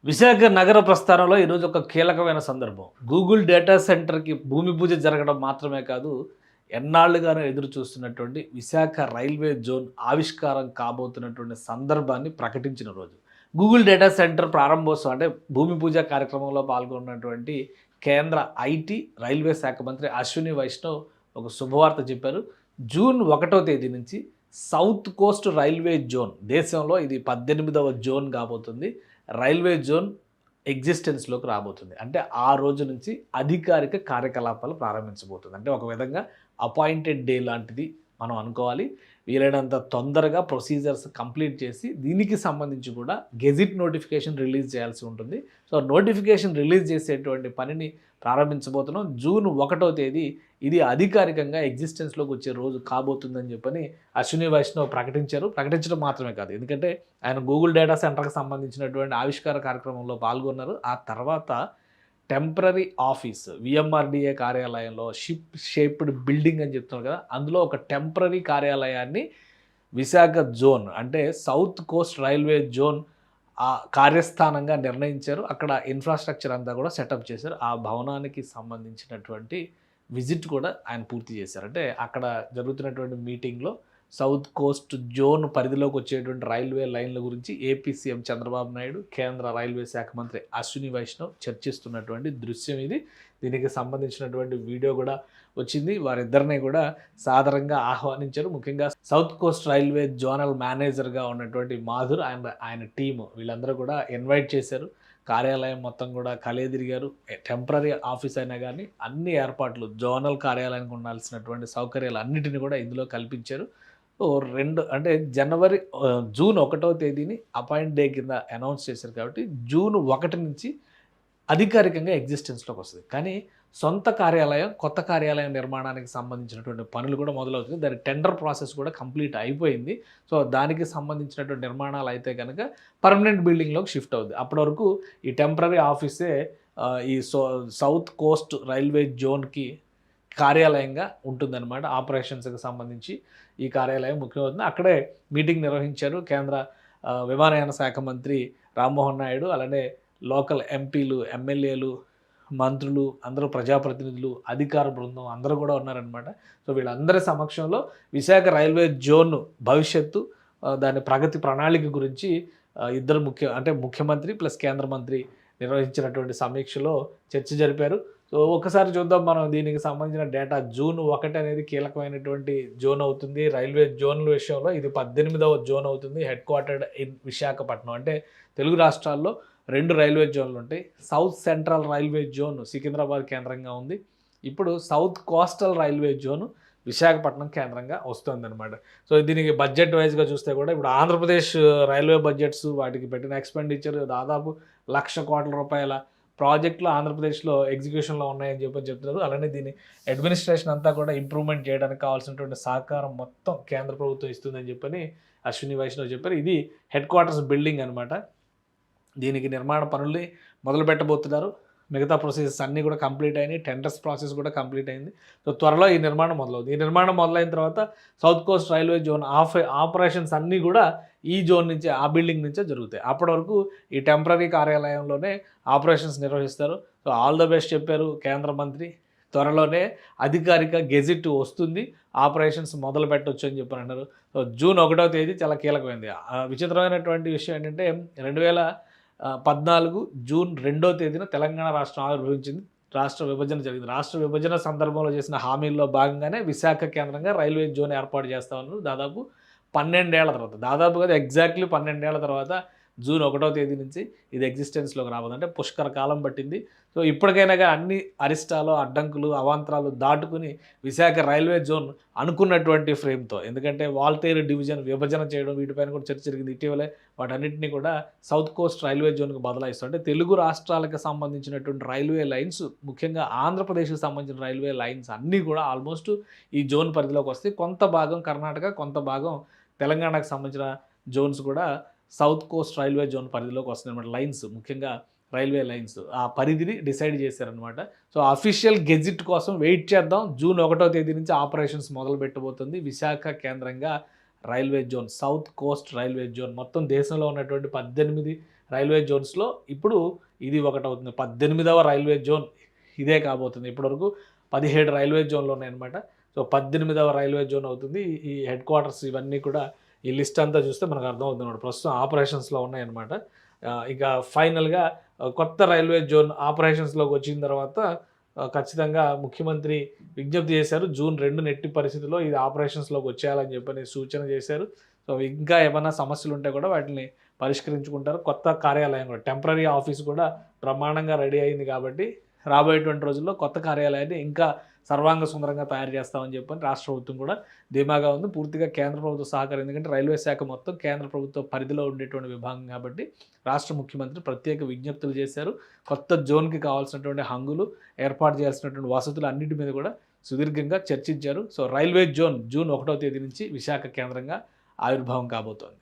విశాఖ నగర ప్రస్థానంలో ఈరోజు ఒక కీలకమైన సందర్భం. గూగుల్ డేటా సెంటర్‌కి భూమి పూజ జరగడం మాత్రమే కాదు, ఎన్నాళ్లుగానో ఎదురు చూస్తున్నటువంటి విశాఖ రైల్వే జోన్ ఆవిష్కారం కాబోతున్నటువంటి సందర్భాన్ని ప్రకటించిన రోజు. గూగుల్ డేటా సెంటర్ ప్రారంభోత్సవం అంటే భూమి పూజ కార్యక్రమంలో పాల్గొన్నటువంటి కేంద్ర ఐటీ, రైల్వే శాఖ మంత్రి అశ్విని వైష్ణవ్ ఒక శుభవార్త చెప్పారు. జూన్ 1వ తేదీ నుంచి సౌత్ కోస్ట్ రైల్వే జోన్, దేశంలో ఇది 18వ జోన్ కాబోతుంది. రైల్వే జోన్ ఎగ్జిస్టెన్స్‌లోకి రాబోతుంది. అంటే ఆ రోజు నుంచి అధికారిక కార్యకలాపాలు ప్రారంభించబోతుంది. అంటే ఒక విధంగా అపాయింటెడ్ డే లాంటిది మనం అనుకోవాలి. వీలైనంత తొందరగా ప్రొసీజర్స్ కంప్లీట్ చేసి దీనికి సంబంధించి కూడా గెజిట్ నోటిఫికేషన్ రిలీజ్ చేయాల్సి ఉంటుంది. సో నోటిఫికేషన్ రిలీజ్ చేసేటువంటి పనిని ప్రారంభించబోతున్నాం. జూన్ 1వ తేదీ ఇది అధికారికంగా ఎగ్జిస్టెన్స్‌లోకి వచ్చే రోజు కాబోతుందని చెప్పని అశ్విని వైష్ణవ్ ప్రకటించారు. ప్రకటించడం మాత్రమే కాదు, ఎందుకంటే ఆయన గూగుల్ డేటా సెంటర్‌కి సంబంధించినటువంటి ఆవిష్కార కార్యక్రమంలో పాల్గొన్నారు. ఆ తర్వాత టెంపరరీ ఆఫీస్ విఎంఆర్‌డీఏ కార్యాలయంలో షిప్ షేప్డ్ బిల్డింగ్ అని చెప్తున్నారు కదా, అందులో ఒక టెంపరరీ కార్యాలయాన్ని విశాఖ జోన్ అంటే సౌత్ కోస్ట్ రైల్వే జోన్ కార్యస్థానంగా నిర్ణయించారు. అక్కడ ఇన్ఫ్రాస్ట్రక్చర్ అంతా కూడా సెటప్ చేశారు. ఆ భవనానికి సంబంధించినటువంటి విజిట్ కూడా ఆయన పూర్తి చేశారు. అంటే అక్కడ జరుగుతున్నటువంటి మీటింగ్లో సౌత్ కోస్ట్ జోన్ పరిధిలోకి వచ్చేటువంటి రైల్వే లైన్ల గురించి ఏపీ సీఎం చంద్రబాబు నాయుడు, కేంద్ర రైల్వే శాఖ మంత్రి అశ్విని వైష్ణవ్ చర్చిస్తున్నటువంటి దృశ్యం ఇది. దీనికి సంబంధించినటువంటి వీడియో కూడా వచ్చింది. వారిద్దరిని కూడా సాదరంగా ఆహ్వానించారు. ముఖ్యంగా సౌత్ కోస్ట్ రైల్వే జోనల్ మేనేజర్గా ఉన్నటువంటి మాధుర్, ఆయన టీము, వీళ్ళందరూ కూడా ఇన్వైట్ చేశారు. కార్యాలయం మొత్తం కూడా కలెదిరిగారు. టెంపరరీ ఆఫీస్ అయినా కానీ అన్ని ఏర్పాట్లు, జోనల్ కార్యాలయానికి ఉండాల్సినటువంటి సౌకర్యాలు అన్నిటిని కూడా ఇందులో కల్పించారు. సో జూన్ 1వ తేదీని అపాయింట్ డే కింద అనౌన్స్ చేశారు కాబట్టి జూన్ 1 నుంచి అధికారికంగా ఎగ్జిస్టెన్స్లోకి వస్తుంది. కానీ సొంత కార్యాలయం, కొత్త కార్యాలయం నిర్మాణానికి సంబంధించినటువంటి పనులు కూడా మొదలవుతుంది. దాని టెండర్ ప్రాసెస్ కూడా కంప్లీట్ అయిపోయింది. సో దానికి సంబంధించినటువంటి నిర్మాణాలు అయితే కనుక పర్మనెంట్ బిల్డింగ్లోకి షిఫ్ట్ అవుతుంది. అప్పటి వరకు ఈ టెంపరరీ ఆఫీసే ఈ సౌత్ కోస్ట్ రైల్వే జోన్కి కార్యాలయంగా ఉంటుందన్నమాట. ఆపరేషన్స్కి సంబంధించి ఈ కార్యాలయం ముఖ్యమవుతుంది. అక్కడే మీటింగ్ నిర్వహించారు కేంద్ర విమానయాన శాఖ మంత్రి రామ్మోహన్ నాయుడు, అలానే లోకల్ ఎంపీలు, ఎమ్మెల్యేలు, మంత్రులు, అందరూ ప్రజాప్రతినిధులు, అధికార బృందం అందరూ కూడా ఉన్నారనమాట. సో వీళ్ళందరి సమక్షంలో విశాఖ రైల్వే జోన్ భవిష్యత్తు, దాని ప్రగతి ప్రణాళిక గురించి ఇద్దరు ముఖ్యమంత్రి ప్లస్ కేంద్ర మంత్రి నిర్వహించినటువంటి సమీక్షలో చర్చ జరిపారు. సో ఒకసారి చూద్దాం మనం దీనికి సంబంధించిన డేటా. జూన్ 1 అనేది కీలకమైనటువంటి జోన్ అవుతుంది. రైల్వే జోన్ల విషయంలో ఇది 18వ జోన్ అవుతుంది. Head quartered in Visakhapatnam. అంటే తెలుగు రాష్ట్రాల్లో 2 రైల్వే జోన్లు ఉంటాయి. South central railway zone Secunderabad కేంద్రంగా ఉంది. ఇప్పుడు south coastal railway zone Visakhapatnam కేంద్రంగా వస్తుందన్నమాట. సో దీనికి బడ్జెట్ వైజ్గా చూస్తే కూడా ఇప్పుడు ఆంధ్రప్రదేశ్ రైల్వే బడ్జెట్స్, వాటికి పెట్టిన ఎక్స్పెండిచర్ దాదాపు 1,00,000 కోట్ల రూపాయల ప్రాజెక్టులు ఆంధ్రప్రదేశ్లో ఎగ్జిక్యూషన్లో ఉన్నాయని చెప్తున్నారు. అలానే దీని అడ్మినిస్ట్రేషన్ అంతా కూడా ఇంప్రూవ్మెంట్ చేయడానికి కావాల్సినటువంటి సహకారం మొత్తం కేంద్ర ప్రభుత్వం ఇస్తుందని చెప్పని అశ్విని వైష్ణవ్ చెప్పారు. ఇది హెడ్ క్వార్టర్స్ బిల్డింగ్ అనమాట. దీనికి నిర్మాణ పనుల్ని మొదలు పెట్టబోతున్నారు. మిగతా ప్రొసెసెస్ అన్నీ కూడా కంప్లీట్ అయినాయి. టెండర్స్ ప్రాసెస్ కూడా కంప్లీట్ అయింది. సో త్వరలో ఈ నిర్మాణం మొదలవుతుంది. ఈ నిర్మాణం మొదలైన తర్వాత south Coast railway zone operations అన్నీ కూడా ఈ జోన్ నుంచి, ఆ బిల్డింగ్ నుంచే జరుగుతాయి. అప్పటి వరకు ఈ టెంపరరీ కార్యాలయంలోనే ఆపరేషన్స్ నిర్వహిస్తారు. సో ఆల్ ద బెస్ట్ చెప్పారు కేంద్ర మంత్రి. త్వరలోనే అధికారిక గెజిట్ వస్తుంది, ఆపరేషన్స్ మొదలు పెట్టవచ్చు అని చెప్పి అన్నారు. సో జూన్ 1వ తేదీ చాలా కీలకమైంది. విచిత్రమైనటువంటి విషయం ఏంటంటే 2014 జూన్ 2వ తేదీన తెలంగాణ రాష్ట్రం ఆవిర్భవించింది. రాష్ట్ర విభజన జరిగింది. రాష్ట్ర విభజన సందర్భంలో చేసిన హామీల్లో భాగంగానే విశాఖ కేంద్రంగా రైల్వే జోన్ ఏర్పాటు చేస్తా ఉన్నారు. దాదాపు 12 ఏళ్ల తర్వాత, దాదాపు కాదు ఎగ్జాక్ట్లీ 12 ఏళ్ల తర్వాత జూన్ 1వ తేదీ నుంచి ఇది ఎగ్జిస్టెన్స్లోకి రాబోతుంది. అంటే పుష్కర కాలం పట్టింది. సో ఇప్పటికైనా అన్ని అరిష్టాలు, అడ్డంకులు, అవాంతరాలు దాటుకుని విశాఖ రైల్వే జోన్ అనుకున్నటువంటి ఫ్రేమ్తో, ఎందుకంటే వాల్తేరు డివిజన్ విభజన చేయడం, వీటిపైన కూడా చర్చ జరిగింది ఇటీవలే. వాటన్నిటిని కూడా సౌత్ కోస్ట్ రైల్వే జోన్కి బదలాయిస్తారు. అంటే తెలుగు రాష్ట్రాలకు సంబంధించినటువంటి రైల్వే లైన్స్, ముఖ్యంగా ఆంధ్రప్రదేశ్కి సంబంధించిన రైల్వే లైన్స్ అన్నీ కూడా ఆల్మోస్ట్ ఈ జోన్ పరిధిలోకి వస్తాయి. కొంత భాగం కర్ణాటక, కొంత భాగం తెలంగాణకు సంబంధించిన జోన్స్ కూడా సౌత్ కోస్ట్ రైల్వే జోన్ పరిధిలోకి వస్తుందన్నమాట. లైన్స్, ముఖ్యంగా రైల్వే లైన్స్ ఆ పరిధిని డిసైడ్ చేశారనమాట. సో అఫీషియల్ గెజిట్ కోసం వెయిట్ చేద్దాం. జూన్ 1వ తేదీ నుంచి ఆపరేషన్స్ మొదలు పెట్టబోతుంది విశాఖ కేంద్రంగా railway zone, south Coast railway zone. మొత్తం దేశంలో ఉన్నటువంటి 18 రైల్వే జోన్స్లో ఇప్పుడు ఇది ఒకటవుతుంది. 18వ రైల్వే జోన్ ఇదే కాబోతుంది. ఇప్పటివరకు 17 రైల్వే జోన్లు ఉన్నాయన్నమాట. సో 18వ రైల్వే జోన్ అవుతుంది. ఈ హెడ్ క్వార్టర్స్ ఇవన్నీ కూడా ఈ లిస్ట్ అంతా చూస్తే మనకు అర్థమవుతుంది. ప్రస్తుతం ఆపరేషన్స్లో ఉన్నాయన్నమాట. ఇక ఫైనల్గా కొత్త రైల్వే జోన్ ఆపరేషన్స్లోకి వచ్చిన తర్వాత ఖచ్చితంగా ముఖ్యమంత్రి విజ్ఞప్తి చేశారు. జూన్ 2 ఎట్టి పరిస్థితుల్లో ఇది ఆపరేషన్స్లోకి వచ్చేయాలని చెప్పని సూచన చేశారు. సో ఇంకా ఏమైనా సమస్యలు ఉంటే కూడా వాటిని పరిష్కరించుకుంటారు. కొత్త కార్యాలయం కూడా టెంపరరీ ఆఫీస్ కూడా బ్రహ్మాండంగా రెడీ అయింది కాబట్టి రాబోయేటువంటి రోజుల్లో కొత్త కార్యాలయాన్ని ఇంకా సర్వాంగ సుందరంగా తయారు చేస్తామని చెప్పని రాష్ట్ర ప్రభుత్వం కూడా ధీమాగా ఉంది. పూర్తిగా కేంద్ర ప్రభుత్వ సహకారం, ఎందుకంటే రైల్వే శాఖ మొత్తం కేంద్ర ప్రభుత్వ పరిధిలో ఉండేటువంటి విభాగం కాబట్టి రాష్ట్ర ముఖ్యమంత్రి ప్రత్యేక విజ్ఞప్తులు చేశారు. కొత్త జోన్కి కావాల్సినటువంటి హంగులు, ఏర్పాటు చేయాల్సినటువంటి వసతులు అన్నిటి మీద కూడా సుదీర్ఘంగా చర్చించారు. సో రైల్వే జోన్ జూన్ 1వ తేదీ నుంచి విశాఖ కేంద్రంగా ఆవిర్భావం కాబోతోంది.